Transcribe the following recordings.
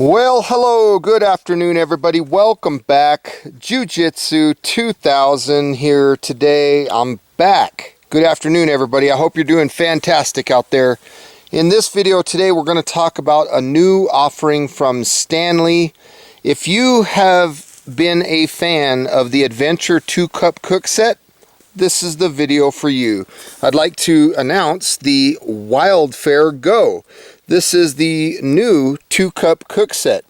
Well, hello, good afternoon everybody. Welcome back. Jiu-Jitsu 2000 here today. I'm back. Good afternoon everybody. I hope you're doing fantastic out there. In this video today we're going to talk about a new offering from Stanley. If you have been a fan of the Adventure 2-cup Cookset, this is the video for you. I'd like to announce the Wildfare Go. This is the new 2-cup Cookset.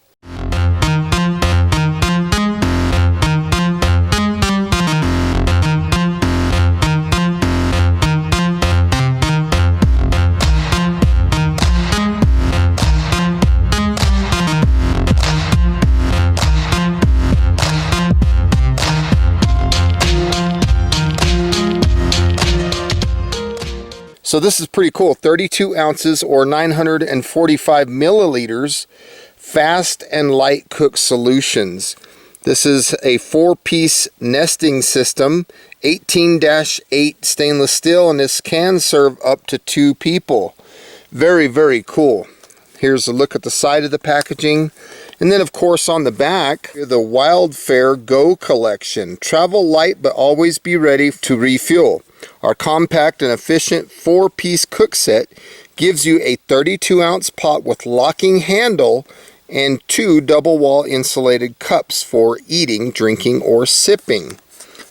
So this is pretty cool, 32 ounces or 945 milliliters, fast and light cook solutions. This is a 4-piece nesting system, 18-8 stainless steel, and this can serve up to 2 people. Very, very cool. Here's a look at the side of the packaging. And then of course on the back, the Wildfare Go collection. Travel light but always be ready to refuel. Our compact and efficient 4-piece cook set gives you a 32-ounce pot with locking handle and 2 double wall insulated cups for eating, drinking, or sipping.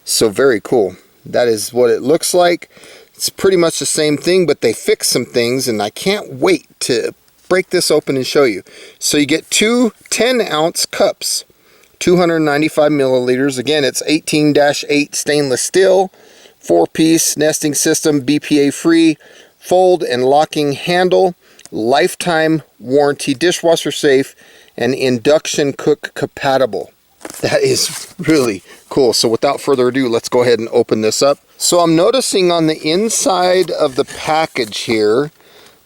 So very cool. That is what it looks like. It's pretty much the same thing, but they fixed some things and I can't wait to break this open and show you. So you get 2 10-ounce cups, 295 milliliters. Again, it's 18-8 stainless steel. 4-piece nesting system, BPA-free, fold and locking handle, lifetime warranty, dishwasher safe, and induction cook compatible. That is really cool. So without further ado, let's go ahead and open this up. So I'm noticing on the inside of the package here,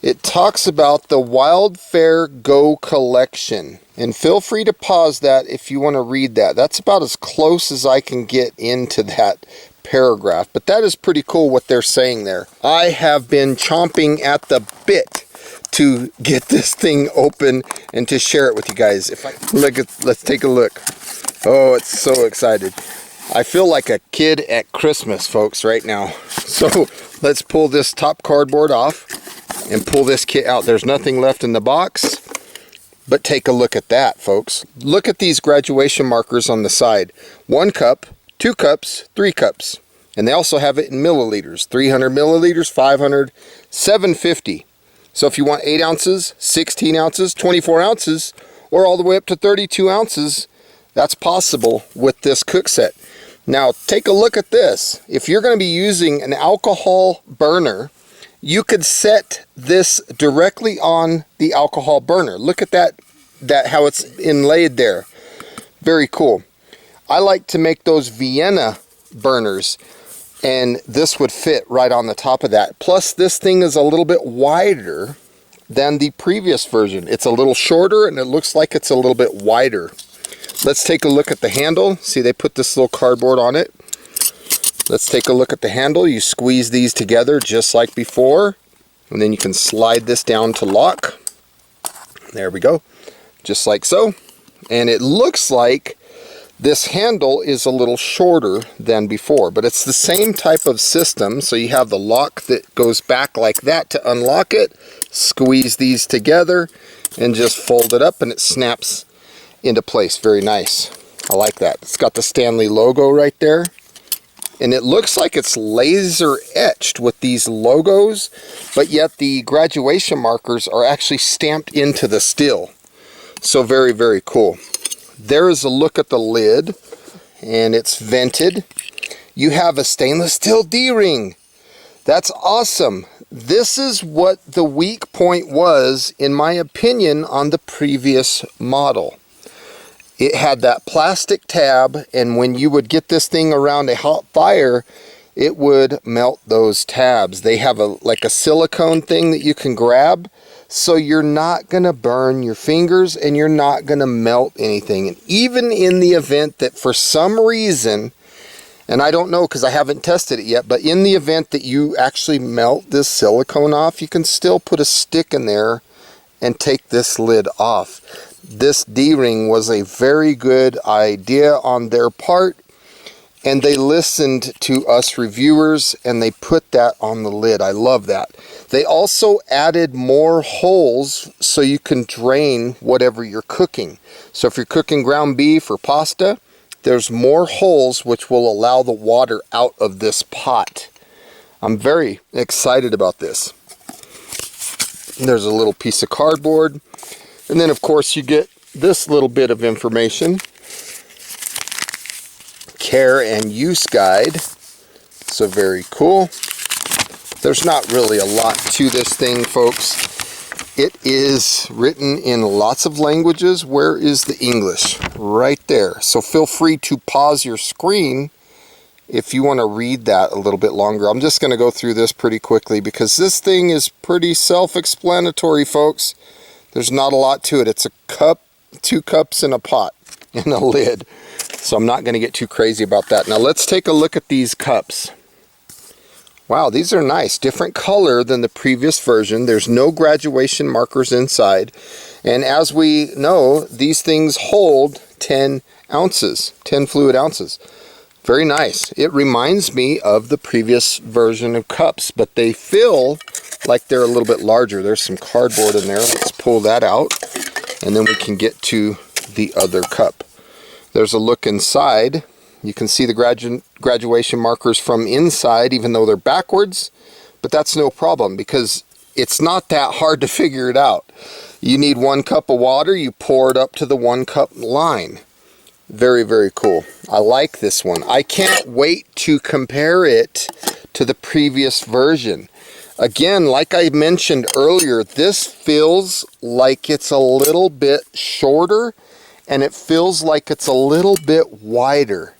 it talks about the Wildfare Go collection. And feel free to pause that if you want to read that. That's about as close as I can get into that paragraph, but that is pretty cool what they're saying there. I have been chomping at the bit to get this thing open and to share it with you guys. Let's take a look. Oh, it's so excited. I feel like a kid at Christmas, folks, right now. So let's pull this top cardboard off and pull this kit out. There's nothing left in the box, but take a look at that, folks. Look at these graduation markers on the side. 1 cup, 2 cups, 3 cups. And they also have it in milliliters. 300 milliliters, 500, 750. So if you want 8 ounces, 16 ounces, 24 ounces, or all the way up to 32 ounces, that's possible with this cook set. Now take a look at this. If you're going to be using an alcohol burner, you could set this directly on the alcohol burner. Look at that how it's inlaid there. Very cool. I like to make those Vienna burners, and this would fit right on the top of that. Plus this thing is a little bit wider than the previous version. It's a little shorter and it looks like it's a little bit wider. Let's take a look at the handle. See, they put this little cardboard on it. Let's take a look at the handle. You squeeze these together just like before, and then you can slide this down to lock. There we go, just like so. And it looks like this handle is a little shorter than before, but it's the same type of system. So you have the lock that goes back like that to unlock it. Squeeze these together and just fold it up and it snaps into place. Very nice. I like that. It's got the Stanley logo right there. And it looks like it's laser etched with these logos, but yet the graduation markers are actually stamped into the steel. So very, very cool. There is a look at the lid, and it's vented. You have a stainless steel D-ring. That's awesome. This is what the weak point was, in my opinion, on the previous model. It had that plastic tab, and when you would get this thing around a hot fire, it would melt those tabs. They have like a silicone thing that you can grab, so you're not going to burn your fingers and you're not going to melt anything. And even in the event that for some reason, and I don't know because I haven't tested it yet, but in the event that you actually melt this silicone off, you can still put a stick in there and take this lid off. this D-ring was a very good idea on their part, and they listened to us reviewers and they put that on the lid. I love that. They also added more holes so you can drain whatever you're cooking. So if you're cooking ground beef or pasta, there's more holes which will allow the water out of this pot. I'm very excited about this. There's a little piece of cardboard. And then of course you get this little bit of information. Care and use guide. So very cool. There's not really a lot to this thing, folks. It is written in lots of languages. Where is the English? Right there. So feel free to pause your screen if you want to read that a little bit longer. I'm just going to go through this pretty quickly because this thing is pretty self-explanatory, folks. There's not a lot to it. It's a cup, 2 cups, and a pot and a lid. So I'm not going to get too crazy about that. Now let's take a look at these cups. Wow, these are nice. Different color than the previous version. There's no graduation markers inside. And as we know, these things hold 10 ounces, 10 fluid ounces. Very nice. It reminds me of the previous version of cups, but they feel like they're a little bit larger. There's some cardboard in there. Let's pull that out, and then we can get to the other cup. There's a look inside. You can see the graduation markers from inside, even though they're backwards, but that's no problem because it's not that hard to figure it out. You need 1 cup of water, you pour it up to the 1 cup line. Very, very cool. I like this one. I can't wait to compare it to the previous version. Again, like I mentioned earlier, this feels like it's a little bit shorter and it feels like it's a little bit wider.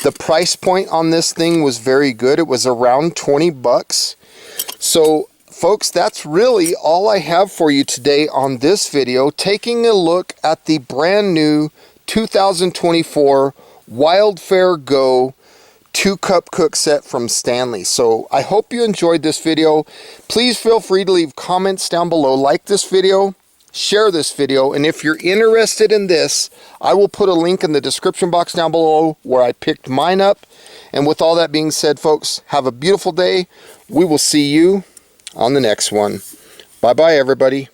The price point on this thing was very good. It was around 20 bucks. So folks, that's really all I have for you today on this video, taking a look at the brand new 2024 Wildfare Go 2-cup cook set from Stanley. So I hope you enjoyed this video. Please feel free to leave comments down below, like this video, share this video, and if you're interested in this, I will put a link in the description box down below where I picked mine up. And with all that being said, folks, have a beautiful day. We will see you on the next one. Bye bye, everybody.